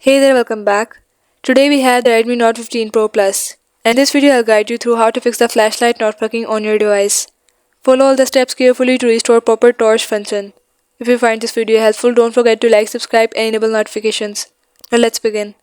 Hey there, welcome back. Today we have the Redmi Note 15 Pro Plus. In this video I'll guide you through how to fix the flashlight not working on your device. Follow all the steps carefully to restore proper torch function. If you find this video helpful, don't forget to like, subscribe and enable notifications. Now let's begin.